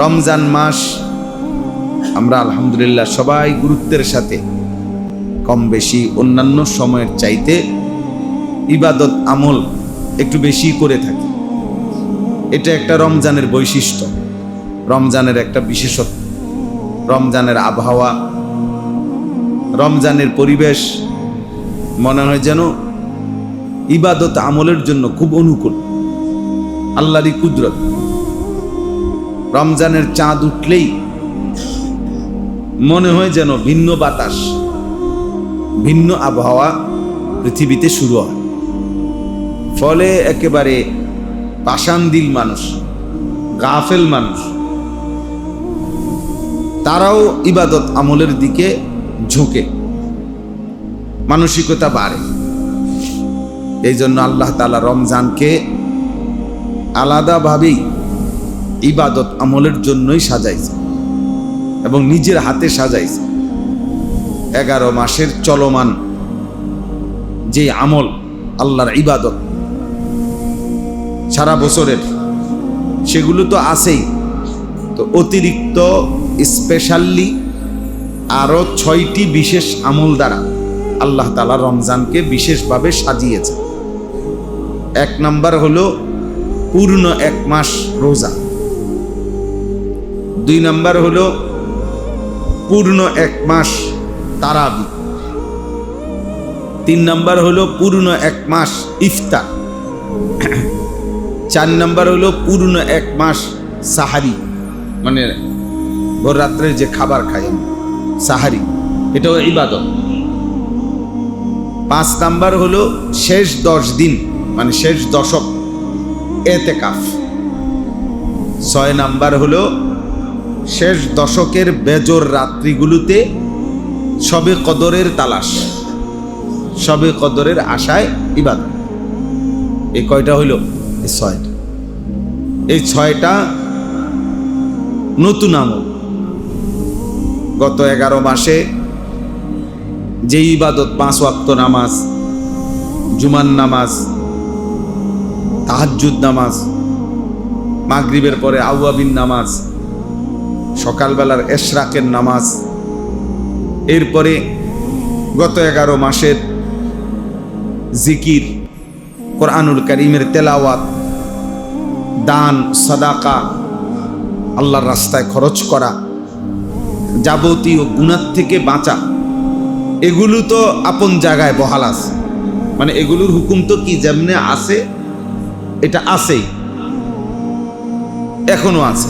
রমজান মাস আমরা আলহামদুলিল্লাহ সবাই গুরুত্বের সাথে কম বেশি অন্যান্য সময়ের চাইতে ইবাদত আমল একটু বেশি করে থাকি। এটা একটা রমজানের বৈশিষ্ট্য, রমজানের একটা বিশেষত্ব। রমজানের আবহাওয়া, রমজানের পরিবেশ মনে হয় যেন ইবাদত আমলের জন্য খুব অনুকূল, আল্লাহরই কুদরত। রমজানের চাঁদ উঠলেই মনে হয় যেন ভিন্ন বাতাস, ভিন্ন আবহাওয়া পৃথিবীতে শুরু হয়। ফলে একেবারে পাষাণদিল মানুষ, গাফেল মানুষ, তারাও ইবাদত আমলের দিকে ঝুঁকে, মানসিকতা বাড়ে। এই জন্য আল্লাহ তাআলা রমজানকে আলাদাভাবেই ইবাদত আমলের জন্যই সাজাইছে এবং নিজের হাতে সাজাইছে। 11 মাসের চলমান যে আমল, আল্লাহর ইবাদত সারা বছরের, সেগুলো তো আছেই, তো অতিরিক্ত স্পেশালি আরো 6টি বিশেষ আমল দ্বারা আল্লাহ তাআলা রমজানকে বিশেষভাবে সাজিয়েছে। 1 নাম্বার হলো পূর্ণ 1 মাস রোজা। 2 নাম্বার হলো পূর্ণ 1 মাস তারাবি। 3 নাম্বার হলো পূর্ণ 1 মাস ইফতার। 4 নাম্বার হলো পূর্ণ 1 মাস সাহারি, মানে ভোর রাত্রে যে খাবার খাই আমি, সাহারি, এটাও ইবাদত। 5 নাম্বার হলো শেষ 10 দিন, মানে শেষ দশক, এতেকাফ। 6 নাম্বার হলো শেষ দশকের বেজর রাত্রিগুলোতে শবে কদরের তালাশ, শবে কদরের আশায় ইবাদত। এই কয়টা হইল? এই 6টা। এই 6টা নতুন আমল। গত 11 মাসে যে ইবাদত, 5 ওয়াক্ত নামাজ, জুমার নামাজ, তাহাজ্জুদ নামাজ, মাগরিবের পরে আওয়াবিন নামাজ, সকালবেলার এশরাকের নামাজ, এরপরে গত 11 মাসের জিকির, কোরআনুল কারীমের তেলাওয়াত, দান, সাদাকা, আল্লাহর রাস্তায় খরচ করা, যাবতীয় গুনাহ থেকে বাঁচা, এগুলো তো আপন জায়গায় বহাল আছে। মানে এগুলোর হুকুম তো কি যেমনে আছে, এটা আছেই, এখনো আছে।